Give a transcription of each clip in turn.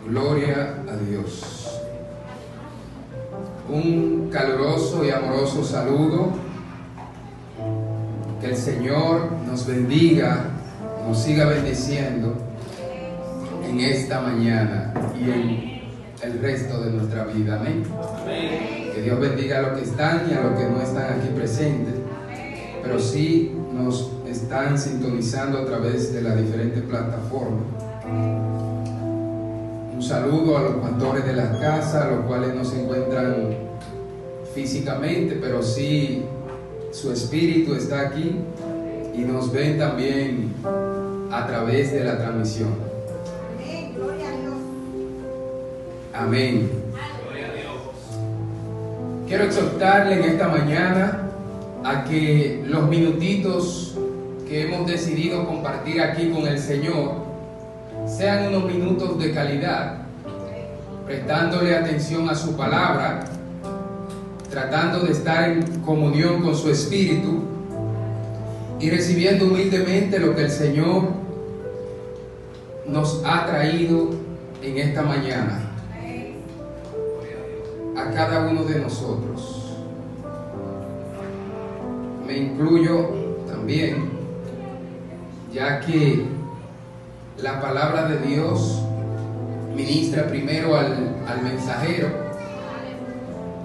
Gloria a Dios. Un caluroso y amoroso saludo. Que el Señor nos bendiga, nos siga bendiciendo en esta mañana y en el resto de nuestra vida. Amén. Que Dios bendiga a los que están y a los que no están aquí presentes, pero sí nos están sintonizando a través de las diferentes plataformas. Un saludo a los pastores de las casas, los cuales no se encuentran físicamente, pero sí su espíritu está aquí y nos ven también a través de la transmisión. Amén, gloria a Dios. Amén. Gloria a Dios. Quiero exhortarle en esta mañana a que los minutitos que hemos decidido compartir aquí con el Señor sean unos minutos de calidad, prestándole atención a su palabra, tratando de estar en comunión con su espíritu y recibiendo humildemente lo que el Señor nos ha traído en esta mañana a cada uno de nosotros. Me incluyo también, ya que la palabra de Dios ministra primero al mensajero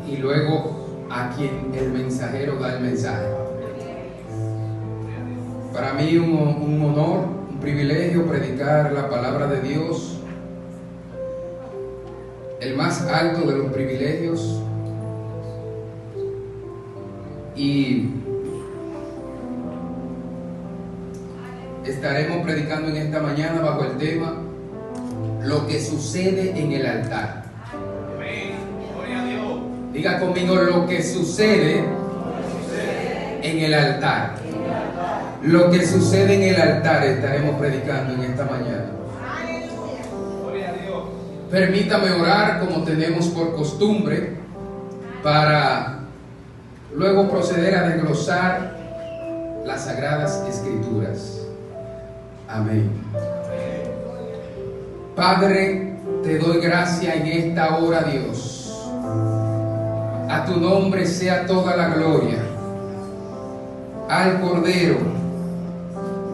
y luego a quien el mensajero da el mensaje. Para mí un honor, un privilegio predicar la palabra de Dios, el más alto de los privilegios, y estaremos predicando en esta mañana bajo el tema lo que sucede en el altar. Amén. Gloria a Dios. Diga conmigo: lo que sucede en el altar. Lo que sucede en el altar estaremos predicando en esta mañana. Gloria a Dios. Permítame orar como tenemos por costumbre para luego proceder a desglosar las sagradas escrituras. Amén. Padre, te doy gracia en esta hora, Dios. A tu nombre sea toda la gloria. Al Cordero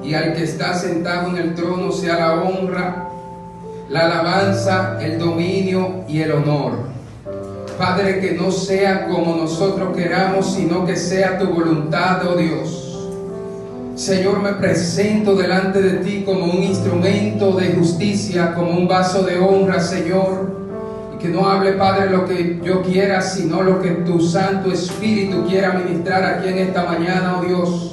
y al que está sentado en el trono sea la honra, la alabanza, el dominio y el honor. Padre, que no sea como nosotros queramos, sino que sea tu voluntad, oh Dios. Señor, me presento delante de ti como un instrumento de justicia, como un vaso de honra, Señor. Y que no hable, Padre, lo que yo quiera, sino lo que tu Santo Espíritu quiera ministrar aquí en esta mañana, oh Dios.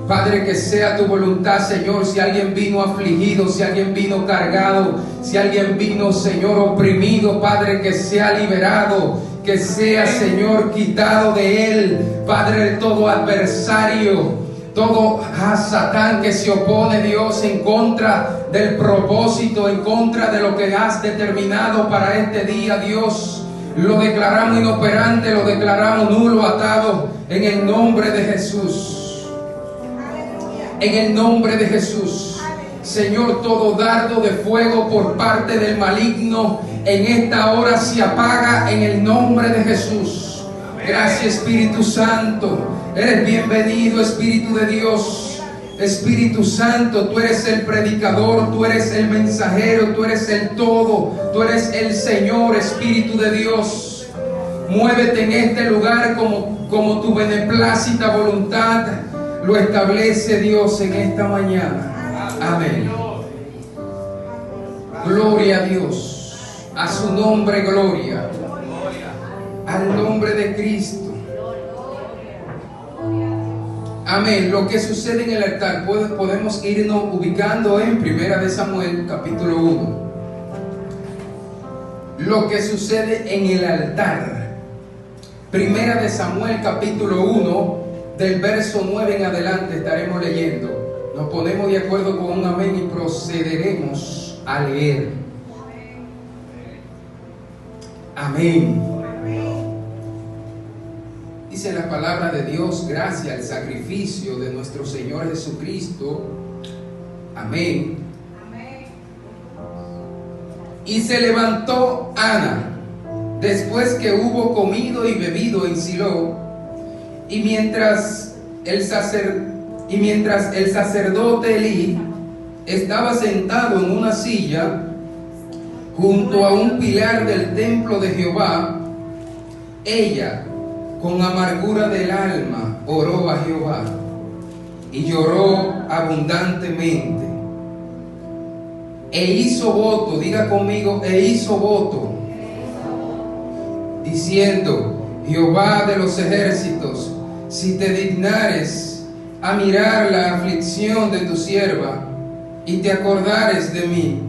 Padre, que sea tu voluntad, Señor. Si alguien vino afligido, si alguien vino cargado, si alguien vino, Señor, oprimido, Padre, que sea liberado, que sea, Señor, quitado de él, Padre, todo adversario, todo Satán que se opone, Dios, en contra del propósito, en contra de lo que has determinado para este día, Dios. Lo declaramos inoperante, lo declaramos nulo, atado, en el nombre de Jesús. En el nombre de Jesús. Señor, todo dardo de fuego por parte del maligno en esta hora se apaga en el nombre de Jesús. Gracias, Espíritu Santo. Eres bienvenido, Espíritu de Dios. Espíritu Santo, tú eres el predicador, tú eres el mensajero, tú eres el todo, tú eres el Señor, Espíritu de Dios. Muévete en este lugar como tu beneplácita voluntad lo establece, Dios, en esta mañana. Amén. Gloria a Dios. A su nombre, gloria. Al nombre de Cristo. Amén. Lo que sucede en el altar, podemos irnos ubicando en 1 Samuel capítulo 1. Lo que sucede en el altar. 1 Samuel capítulo 1, del verso 9 en adelante estaremos leyendo. nos ponemos de acuerdo con un amén y procederemos a leer. Amén. Dice la palabra de Dios, gracias al sacrificio de nuestro Señor Jesucristo. Amén. Y se levantó Ana, después que hubo comido y bebido en Silo, y mientras el sacerdote Elí estaba sentado en una silla junto a un pilar del templo de Jehová, ella, con amargura del alma, oró a Jehová y lloró abundantemente. E hizo voto, diga conmigo, e hizo voto, diciendo: Jehová de los ejércitos, si te dignares a mirar la aflicción de tu sierva, y te acordares de mí,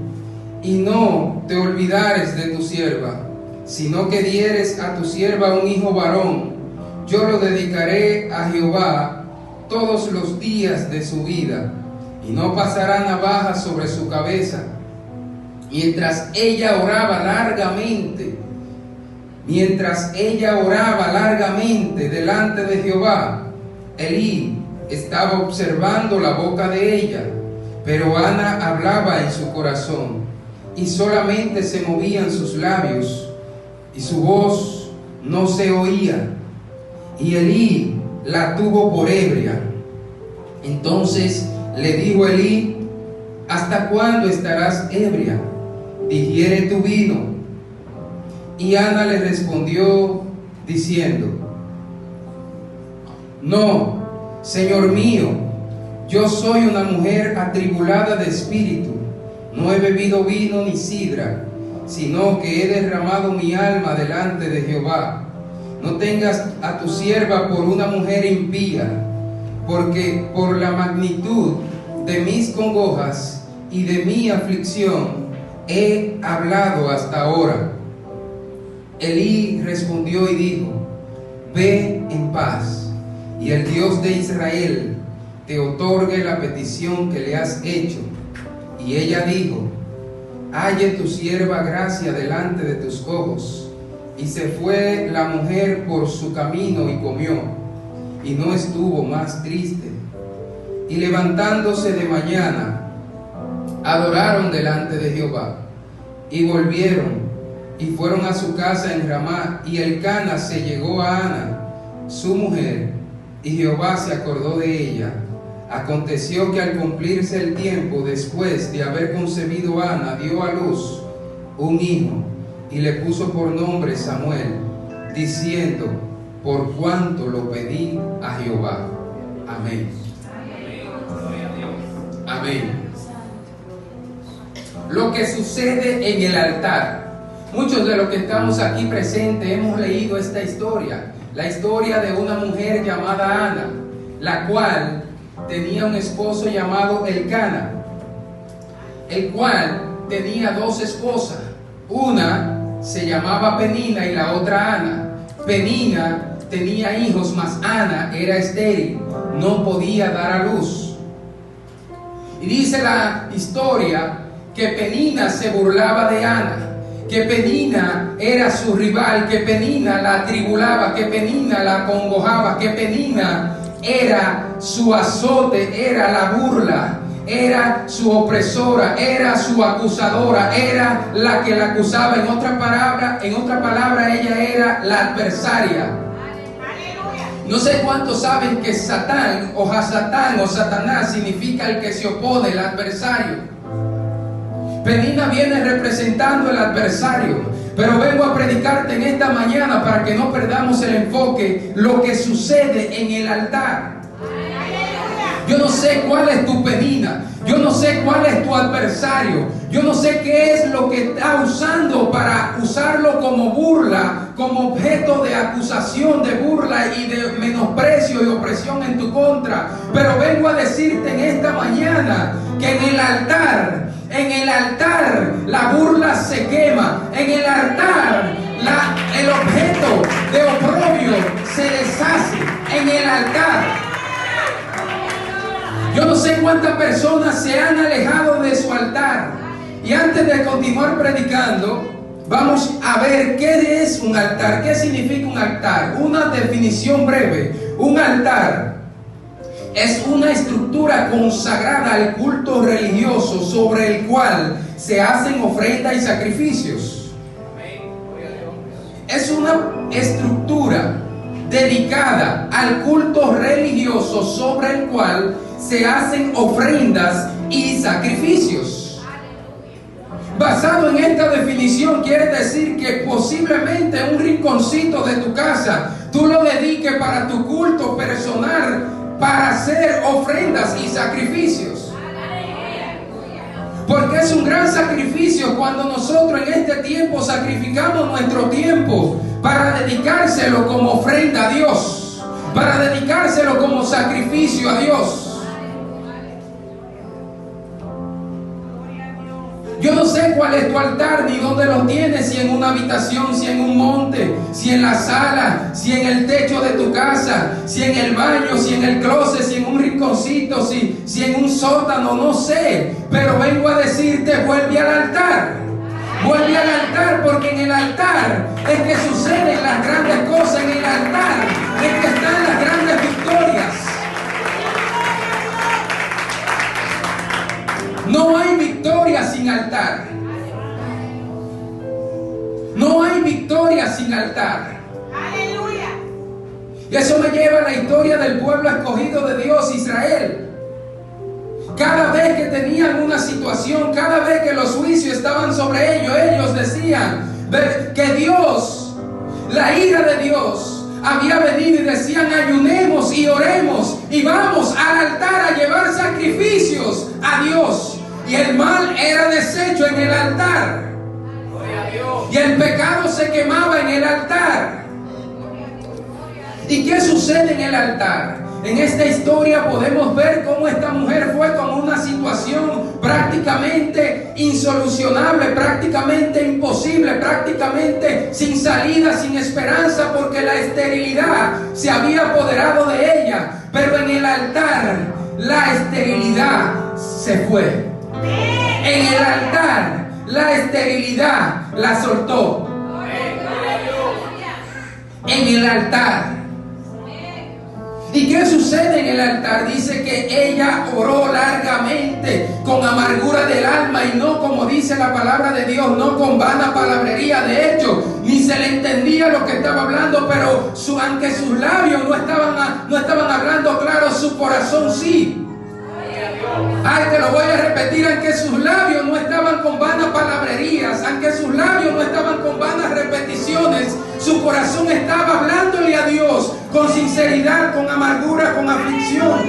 y no te olvidares de tu sierva, sino que dieres a tu sierva un hijo varón, yo lo dedicaré a Jehová todos los días de su vida, y no pasará navaja sobre su cabeza. Mientras ella oraba largamente delante de Jehová, Elí estaba observando la boca de ella, pero Ana hablaba en su corazón, y solamente se movían sus labios, y su voz no se oía. Y Elí la tuvo por ebria. Entonces le dijo Elí: ¿hasta cuándo estarás ebria? Digiere tu vino. Y Ana le respondió diciendo: no, Señor mío, yo soy una mujer atribulada de espíritu, no he bebido vino ni sidra, sino que he derramado mi alma delante de Jehová. No tengas a tu sierva por una mujer impía, porque por la magnitud de mis congojas y de mi aflicción he hablado hasta ahora. Elí respondió y dijo: ve en paz, y el Dios de Israel te otorgue la petición que le has hecho. Y ella dijo: halle tu sierva gracia delante de tus ojos. Y se fue la mujer por su camino y comió, y no estuvo más triste. Y levantándose de mañana, adoraron delante de Jehová, y volvieron, y fueron a su casa en Ramá. Y Elcana se llegó a Ana, su mujer, y Jehová se acordó de ella. Aconteció que al cumplirse el tiempo, después de haber concebido Ana, dio a luz un hijo, y le puso por nombre Samuel, diciendo: por cuanto lo pedí a Jehová. Amén. Amén. Lo que sucede en el altar. Muchos de los que estamos aquí presentes hemos leído esta historia, la historia de una mujer llamada Ana, la cual tenía un esposo llamado Elcana, el cual tenía dos esposas. Una se llamaba Penina y la otra Ana. Penina tenía hijos, mas Ana era estéril, no podía dar a luz. Y dice la historia que Penina se burlaba de Ana, que Penina era su rival, que Penina la atribulaba, que Penina la acongojaba, que Penina era su azote, era la burla, era su opresora, era su acusadora, era la que la acusaba. En otra palabra, ella era la adversaria. No sé cuántos saben que Satán o Hasatán o Satanás significa el que se opone, el adversario. Penina viene representando el adversario, pero vengo a predicarte en esta mañana para que no perdamos el enfoque, lo que sucede en el altar. Yo no sé cuál es tu Penina, yo no sé cuál es tu adversario, yo no sé qué es lo que está usando para usarlo como burla, como objeto de acusación, de burla y de menosprecio y opresión en tu contra. Pero vengo a decirte en esta mañana que en el altar la burla se quema, en el altar el objeto de oprobio se deshace, en el altar. Yo no sé cuántas personas se han alejado de su altar. Y antes de continuar predicando, vamos a ver qué es un altar, qué significa un altar. Una definición breve. Un altar es una estructura consagrada al culto religioso sobre el cual se hacen ofrendas y sacrificios. Es una estructura dedicada al culto religioso sobre el cual se hacen ofrendas y sacrificios. Basado en esta definición, quiere decir que posiblemente un rinconcito de tu casa tú lo dediques para tu culto personal, para hacer ofrendas y sacrificios. Porque es un gran sacrificio cuando nosotros en este tiempo sacrificamos nuestro tiempo para dedicárselo como ofrenda a Dios, para dedicárselo como sacrificio a Dios. Yo no sé cuál es tu altar ni dónde lo tienes, si en una habitación, si en un monte, si en la sala, si en el techo de tu casa, si en el baño, si en el closet, si en un rinconcito, si en un sótano, no sé. Pero vengo a decirte, vuelve al altar. Vuelve al altar, porque en el altar es que suceden las grandes cosas. En el altar es que están las grandes victorias. No hay victoria sin altar. No hay victoria sin altar. Aleluya. Y eso me lleva a la historia del pueblo escogido de Dios, Israel. Cada vez que tenían una situación, cada vez que los juicios estaban sobre ellos, ellos decían que Dios, la ira de Dios, había venido y decían: ayunemos y oremos y vamos al altar a llevar sacrificios a Dios. Y el mal era deshecho en el altar. Y el pecado se quemaba en el altar. ¿Y qué sucede en el altar? En esta historia podemos ver cómo esta mujer fue con una situación prácticamente insolucionable, prácticamente imposible, prácticamente sin salida, sin esperanza, porque la esterilidad se había apoderado de ella. Pero en el altar la esterilidad se fue. En el altar la esterilidad la soltó. En el altar. ¿Y qué sucede en el altar? Dice que ella oró largamente, con amargura del alma, y no como dice la palabra de Dios, no con vana palabrería. De hecho, ni se le entendía lo que estaba hablando, pero aunque sus labios no estaban hablando claro, su corazón sí. Ay, te lo voy a repetir: aunque sus labios no estaban con vanas palabrerías, aunque sus labios no estaban con vanas repeticiones, su corazón estaba hablándole a Dios con sinceridad, con amargura, con aflicción.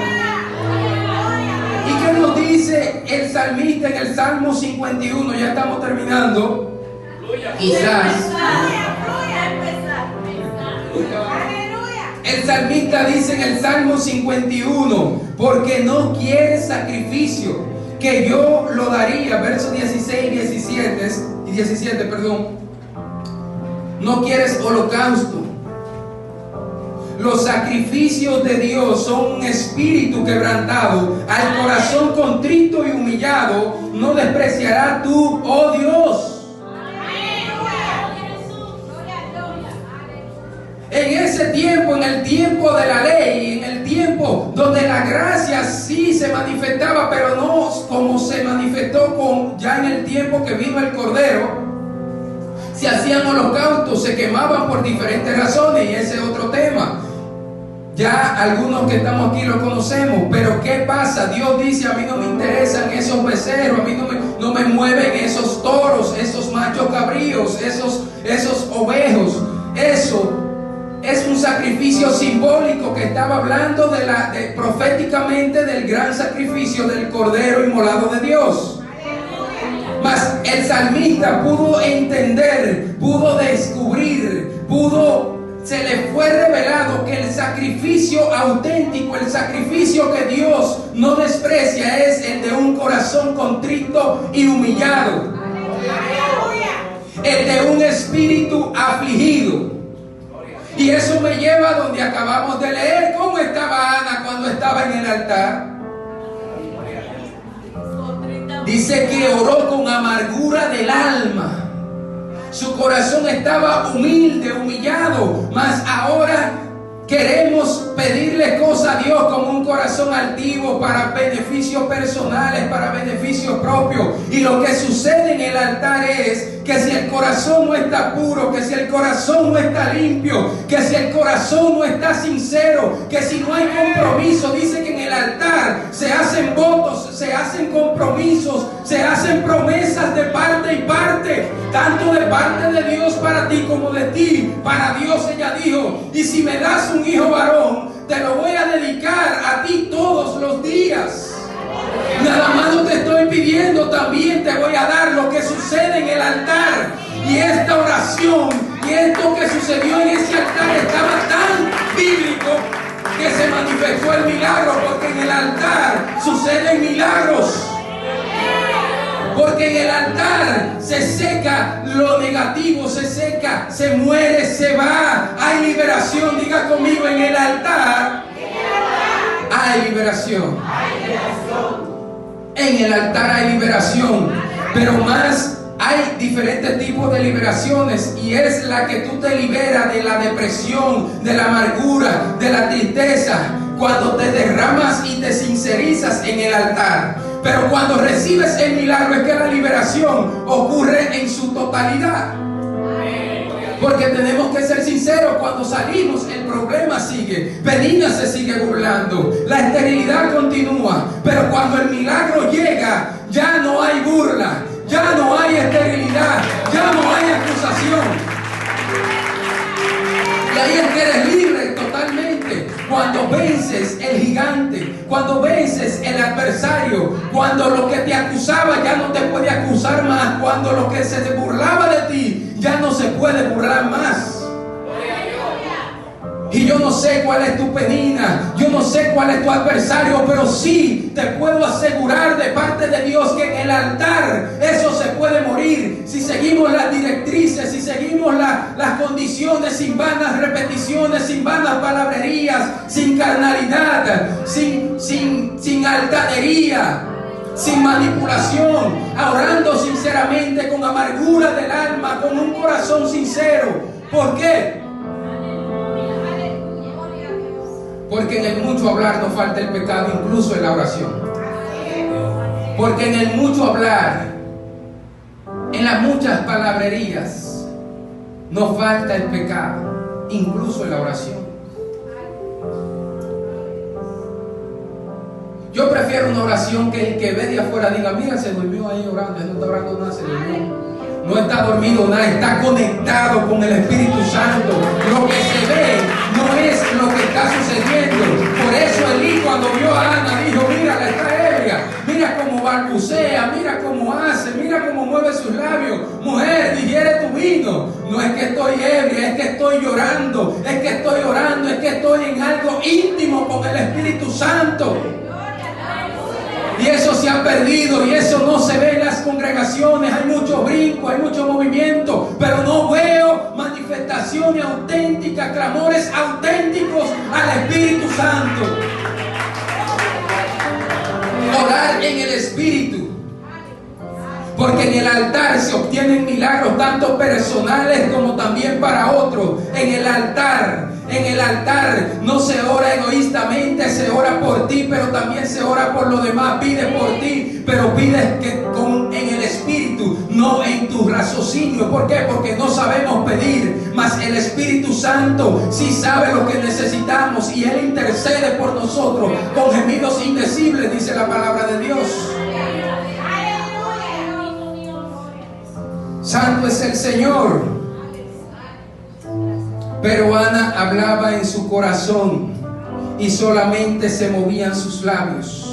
¿Y qué nos dice el salmista en el Salmo 51? Ya estamos terminando. Quizás el salmista dice en el Salmo 51: porque no quieres sacrificio, que yo lo daría. Versos 16 y 17, perdón. No quieres holocausto. Los sacrificios de Dios son un espíritu quebrantado. Al corazón contrito y humillado no despreciarás tú, oh Dios. En ese tiempo, en el tiempo de la ley, en el tiempo donde la gracia sí se manifestaba, pero no como se manifestó ya en el tiempo que vino el Cordero, se hacían holocaustos, se quemaban por diferentes razones, y ese es otro tema. Ya algunos que estamos aquí lo conocemos, pero ¿qué pasa? Dios dice: a mí no me interesan esos becerros, a mí no me mueven esos toros, esos machos cabríos, esos ovejos. Eso es un sacrificio simbólico que estaba hablando proféticamente del gran sacrificio del Cordero inmolado de Dios. Mas el salmista pudo entender, pudo descubrir, se le fue revelado que el sacrificio auténtico, el sacrificio que Dios no desprecia, es el de un corazón contrito y humillado, el de un espíritu afligido. Y eso me lleva a donde acabamos de leer. ¿Cómo estaba Ana cuando estaba en el altar? Dice que oró con amargura del alma. Su corazón estaba humilde, humillado, mas ahora queremos pedirle cosas a Dios con un corazón altivo para beneficios personales, para beneficios propios. Y lo que sucede en el altar es que si el corazón no está puro, que si el corazón no está limpio, que si el corazón no está sincero, que si no hay compromiso, dice que en el altar se hacen votos, se hacen compromisos, se hacen promesas de parte y parte, tanto de parte de Dios para ti como de ti para Dios. Ella dijo: y si me das un hijo varón, te lo voy a dedicar a ti todos los días. Nada más no te estoy pidiendo, también te voy a dar lo que sucede en el altar. Y esta oración y esto que sucedió en ese altar estaba tan bíblico que se manifestó el milagro, porque en el altar suceden milagros. Porque en el altar se seca lo negativo, se seca, se muere, se va. Hay liberación. Diga conmigo: en el altar hay liberación. En el altar hay liberación. Pero más, hay diferentes tipos de liberaciones, y es la que tú te liberas de la depresión, de la amargura, de la tristeza, cuando te derramas y te sincerizas en el altar. Pero cuando recibes el milagro es que la liberación ocurre en su totalidad. Porque tenemos que ser sinceros: cuando salimos el problema sigue, Penina se sigue burlando, la esterilidad continúa. Pero cuando el milagro llega, ya no hay burla, ya no hay esterilidad, ya no hay acusación. Y ahí es que eres libre totalmente. Cuando vences el gigante, cuando vences el adversario, cuando lo que te acusaba ya no te puede acusar más, cuando lo que se te burlaba de ti ya no se puede burlar más. Y yo no sé cuál es tu penina, yo no sé cuál es tu adversario, pero sí te puedo asegurar de parte de Dios que en el altar eso se puede morir. Si seguimos las directrices, si seguimos las condiciones, sin vanas repeticiones, sin vanas palabrerías, sin carnalidad, sin altanería, sin manipulación, orando sinceramente, con amargura del alma, con un corazón sincero. ¿Por qué? Porque en el mucho hablar no falta el pecado, incluso en la oración. Porque en el mucho hablar, en las muchas palabrerías, no falta el pecado, incluso en la oración. Yo prefiero una oración que el que ve de afuera diga: mira, se durmió ahí orando, no está orando nada, se durmió. No está dormido nada, está conectado con el Espíritu Santo. Lo que se ve no es lo que está sucediendo. Por eso Elí, cuando vio a Ana, dijo: mira, la está ebria, mira cómo balbucea, mira cómo hace, mira cómo mueve sus labios. Mujer, digiere tu vino. No es que estoy ebria, es que estoy llorando, es que estoy orando, es que estoy en algo íntimo con el Espíritu Santo. Y eso se ha perdido, y eso no se ve en las congregaciones. Hay mucho brinco, hay mucho movimiento, pero no veo manifestaciones auténticas, clamores auténticos al Espíritu Santo. Orar en el Espíritu, porque en el altar se obtienen milagros tanto personales como también para otros. En el altar no se ora egoístamente, se ora por ti, pero también se ora por los demás. Pide por ti, pero pides en el Espíritu, no en tu raciocinio. ¿Por qué? Porque no sabemos pedir, mas el Espíritu Santo sí sabe lo que necesitamos, y Él intercede por nosotros con gemidos indecibles, dice la palabra de Dios. Santo es el Señor. Pero Ana hablaba en su corazón y solamente se movían sus labios.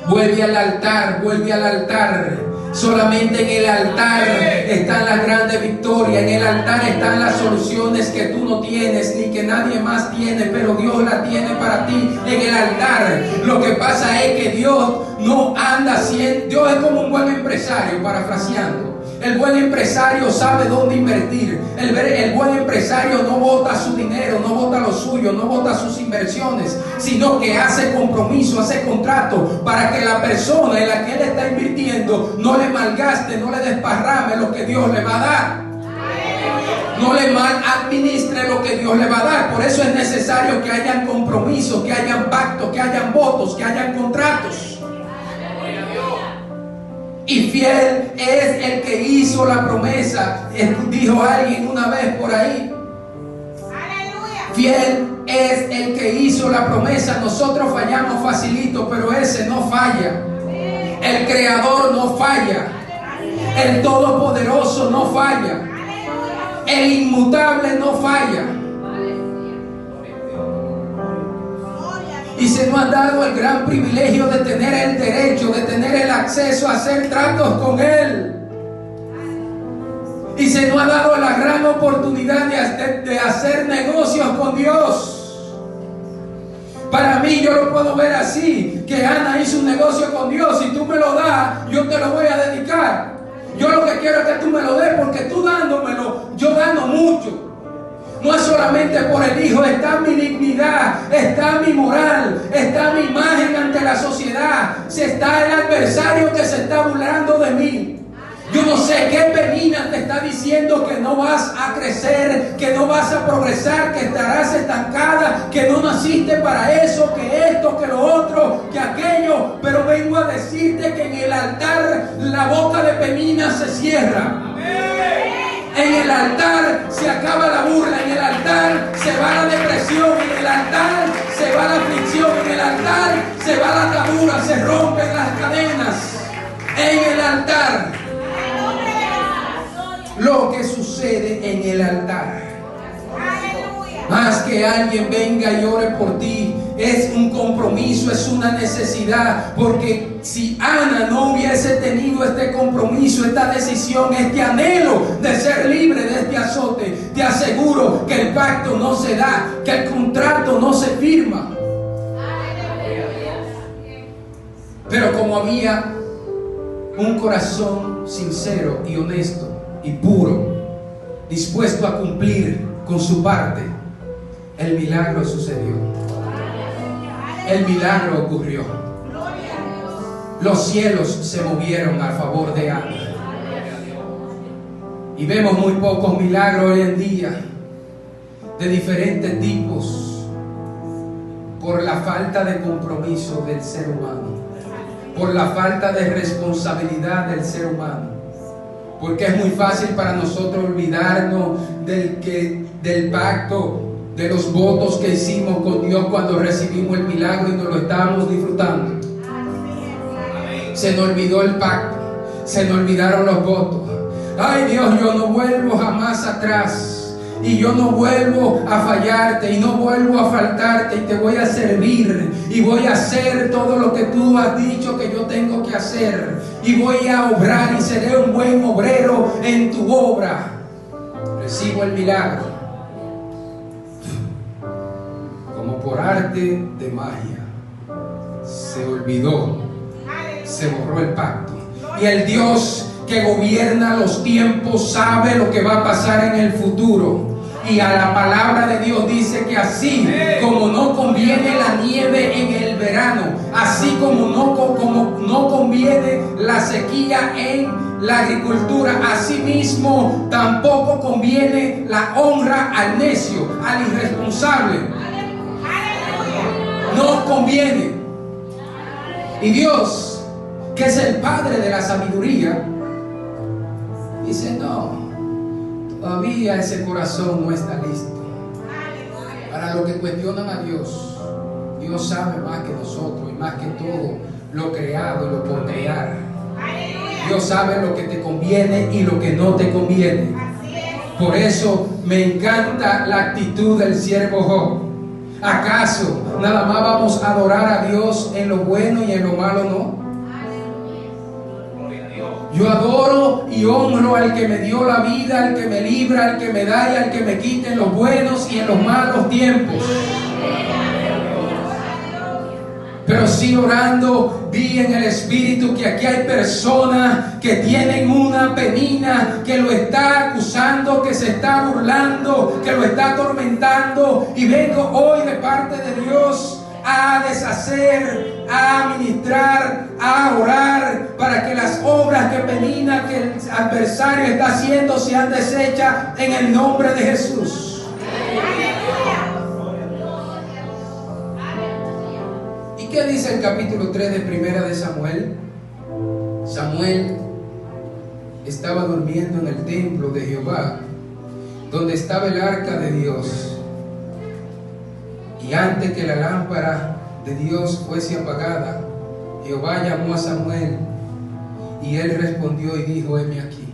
Vuelve al altar, vuelve al altar. Solamente en el altar están las grandes victorias. En el altar están las soluciones que tú no tienes ni que nadie más tiene, pero Dios la tiene para ti en el altar. Lo que pasa es que Dios no anda haciendo. Dios es como un buen empresario, parafraseando. El buen empresario sabe dónde invertir. El buen empresario no bota su dinero, no bota lo suyo, no bota sus inversiones, sino que hace compromiso, hace contrato para que la persona en la que él está invirtiendo no le malgaste, no le desparrame lo que Dios le va a dar. No le mal administre lo que Dios le va a dar. Por eso es necesario que hayan compromisos, que hayan pactos, que hayan votos, que hayan contratos. Y fiel es el que hizo la promesa. Dijo alguien una vez por ahí. Fiel es el que hizo la promesa. Nosotros fallamos facilito, pero ese no falla. El Creador no falla. El Todopoderoso no falla. El inmutable no falla. Y se nos ha dado el gran privilegio de tener el derecho, de tener el acceso a hacer tratos con Él. Y se nos ha dado la gran oportunidad de hacer negocios con Dios. Para mí, yo lo puedo ver así, que Ana hizo un negocio con Dios. Si tú me lo das, yo te lo voy a dedicar. Yo lo que quiero es que tú me lo des, porque tú dándomelo, yo gano mucho. No es solamente por el hijo, está mi dignidad, está mi moral, está mi imagen ante la sociedad, está el adversario que se está burlando de mí. Yo no sé qué Penina te está diciendo que no vas a crecer, que no vas a progresar, que estarás estancada, que no naciste para eso, que esto, que lo otro, que aquello. Pero vengo a decirte que en el altar la boca de Penina se cierra. En el altar se acaba la burla, en el altar se va la depresión, en el altar se va la aflicción, en el altar se va la atadura, se rompen las cadenas. En el altar. Lo que sucede en el altar. Más que alguien venga y ore por ti, es un compromiso, es una necesidad. Porque si Ana no hubiese tenido este compromiso, esta decisión, este anhelo de ser libre de este azote, te aseguro que el pacto no se da, que el contrato no se firma. Pero como había un corazón sincero y honesto y puro, dispuesto a cumplir con su parte, el milagro sucedió. El milagro ocurrió. Los cielos se movieron a favor de Ana. Y vemos muy pocos milagros hoy en día, de diferentes tipos, por la falta de compromiso del ser humano, por la falta de responsabilidad del ser humano. Porque es muy fácil para nosotros olvidarnos del pacto, de los votos que hicimos con Dios cuando recibimos el milagro y nos lo estábamos disfrutando. Se nos olvidó el pacto, se nos olvidaron los votos. Ay Dios, yo no vuelvo jamás atrás. Y yo no vuelvo a fallarte y no vuelvo a faltarte, y te voy a servir y voy a hacer todo lo que tú has dicho que yo tengo que hacer, y voy a obrar y seré un buen obrero en tu obra. Recibo el milagro. Como por arte de magia se olvidó, se borró el pacto. Y el Dios que gobierna los tiempos sabe lo que va a pasar en el futuro. Y a la palabra de Dios dice que así como no conviene la nieve en el verano, así como no conviene la sequía en la agricultura, así mismo tampoco conviene la honra al necio, al irresponsable. No conviene. Y Dios, que es el Padre de la sabiduría, dice: no, todavía ese corazón no está listo. Para los que cuestionan a Dios, Dios sabe más que nosotros y más que todo lo creado y lo por crear. Dios sabe lo que te conviene y lo que no te conviene. Por eso me encanta la actitud del siervo Job. ¿Acaso nada más vamos a adorar a Dios en lo bueno y en lo malo no? Yo adoro y honro al que me dio la vida, al que me libra, al que me da y al que me quita en los buenos y en los malos tiempos. Pero sí orando, vi en el Espíritu que aquí hay personas que tienen una penina, que lo está acusando, que se está burlando, que lo está atormentando. Y vengo hoy de parte de Dios a deshacer, a ministrar, a orar para que las obras que penina que el adversario está haciendo sean deshechas en el nombre de Jesús. ¿Qué dice el capítulo 3 de Primera de Samuel? Samuel estaba durmiendo en el templo de Jehová, donde estaba el arca de Dios. Y antes que la lámpara de Dios fuese apagada, Jehová llamó a Samuel, y él respondió y dijo: heme aquí.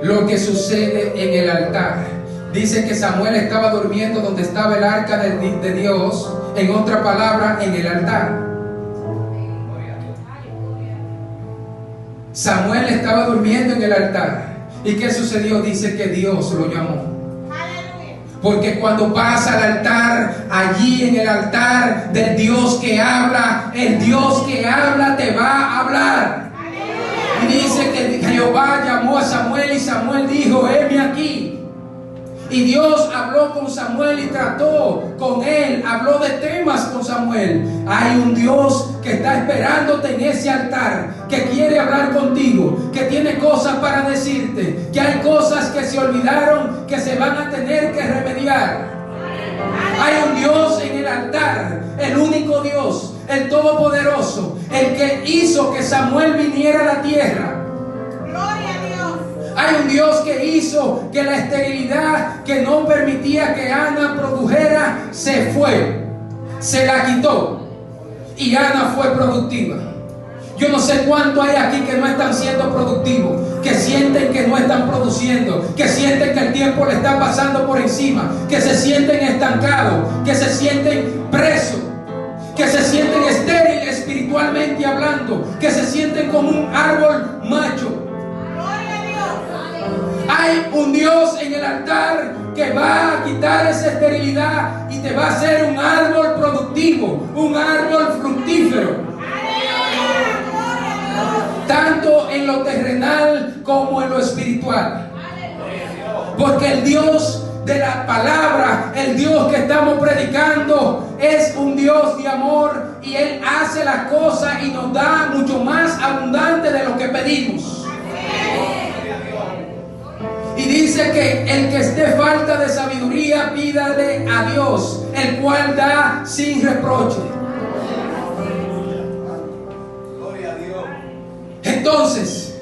Lo que sucede en el altar. Dice que Samuel estaba durmiendo donde estaba el arca de Dios, en otra palabra, en el altar. Samuel estaba durmiendo en el altar. ¿Y qué sucedió? Dice que Dios lo llamó. Porque cuando vas al altar, allí en el altar del Dios que habla, el Dios que habla te va a hablar. Y dice que Jehová llamó a Samuel y Samuel dijo: heme aquí. Y Dios habló con Samuel y trató con él, habló de temas con Samuel. Hay un Dios que está esperándote en ese altar, que quiere hablar contigo, que tiene cosas para decirte, que hay cosas que se olvidaron, que se van a tener que remediar. Hay un Dios en el altar, el único Dios, el todopoderoso, el que hizo que Samuel viniera a la tierra. Hay un Dios que hizo que la esterilidad que no permitía que Ana produjera se fue, se la quitó, y Ana fue productiva. Yo no sé cuánto hay aquí que no están siendo productivos, que sienten que no están produciendo, que sienten que el tiempo le está pasando por encima, que se sienten estancados, que se sienten presos, que se sienten estériles espiritualmente hablando, que se sienten como un árbol macho. Hay un Dios en el altar que va a quitar esa esterilidad y te va a hacer un árbol productivo, un árbol fructífero. Tanto en lo terrenal como en lo espiritual. Porque el Dios de la palabra, el Dios que estamos predicando, es un Dios de amor, y Él hace las cosas y nos da mucho más abundante de lo que pedimos. Y dice que el que esté falta de sabiduría, pídale a Dios, el cual da sin reproche. Gloria a Dios. Entonces,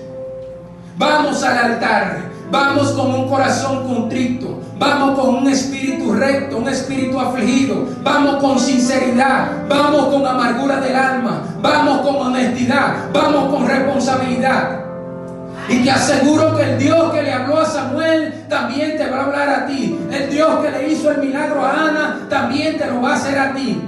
vamos al altar, vamos con un corazón contrito, vamos con un espíritu recto, un espíritu afligido, vamos con sinceridad, vamos con amargura del alma, vamos con honestidad, vamos con responsabilidad. Y te aseguro que el Dios que le habló a Samuel también te va a hablar a ti. El Dios que le hizo el milagro a Ana también te lo va a hacer a ti.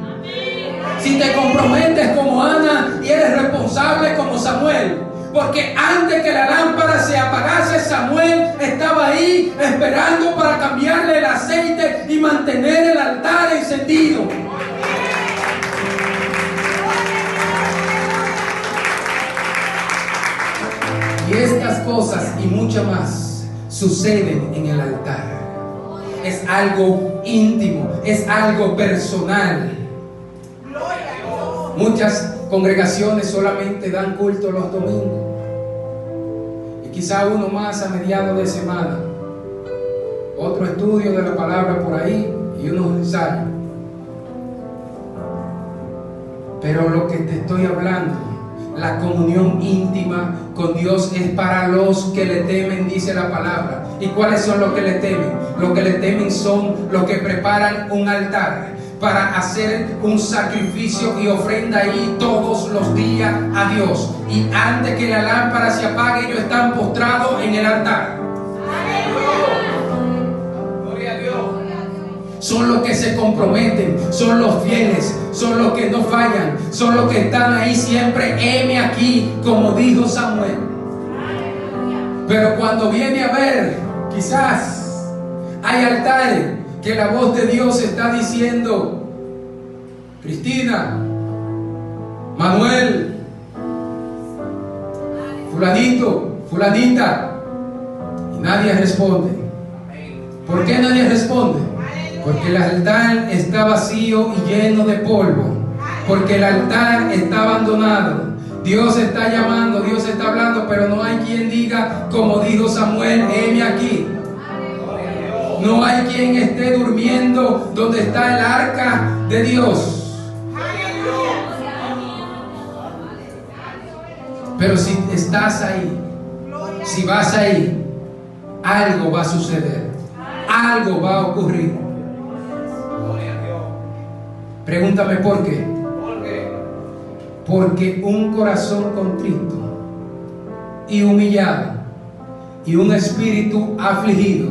Si te comprometes como Ana y eres responsable como Samuel. Porque antes que la lámpara se apagase, Samuel estaba ahí esperando para cambiarle el aceite y mantener el altar encendido. Y estas cosas y mucho más suceden en el altar. Es algo íntimo, es algo personal. Muchas congregaciones solamente dan culto los domingos, y quizá uno más a mediados de semana, otro estudio de la palabra por ahí y unos ensayos. Pero lo que te estoy hablando, la comunión íntima con Dios, es para los que le temen, dice la palabra. ¿Y cuáles son los que le temen? Los que le temen son los que preparan un altar para hacer un sacrificio y ofrenda ahí todos los días a Dios. Y antes que la lámpara se apague, ellos están postrados en el altar. Gloria a Dios. Son los que se comprometen, son los fieles, son los que no fallan, son los que están ahí siempre. Heme aquí, como dijo Samuel. Pero cuando viene a ver, quizás hay altares que la voz de Dios está diciendo Cristina, Manuel, fulanito, fulanita, y nadie responde. ¿Por qué nadie responde? Porque el altar está vacío y lleno de polvo. Porque el altar está abandonado. Dios está llamando, Dios está hablando, pero no hay quien diga, como dijo Samuel, heme aquí. No hay quien esté durmiendo donde está el arca de Dios. Pero si estás ahí, si vas ahí, algo va a suceder, algo va a ocurrir. Pregúntame por qué. Porque un corazón contrito y humillado y un espíritu afligido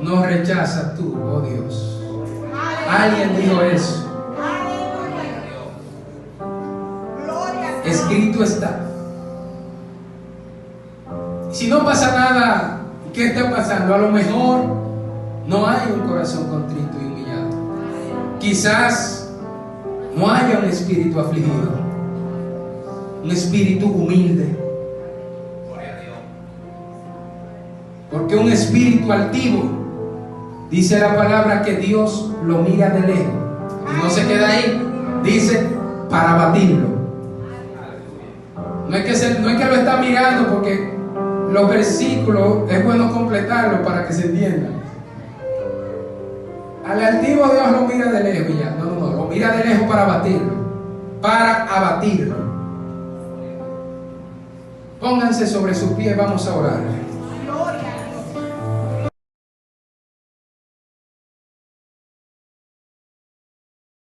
no rechaza tú, oh Dios. Alguien dijo eso. Escrito está. Si no pasa nada, ¿qué está pasando? A lo mejor no hay un corazón contrito y humillado. Quizás no haya un espíritu afligido, un espíritu humilde. Porque un espíritu altivo, dice la palabra que Dios lo mira de lejos y no se queda ahí, dice para abatirlo. No es que lo está mirando, porque los versículos es bueno completarlos para que se entienda. Al altivo Dios lo mira de lejos y ya. No, lo mira de lejos para abatirlo. Para abatirlo. Pónganse sobre sus pies, vamos a orar.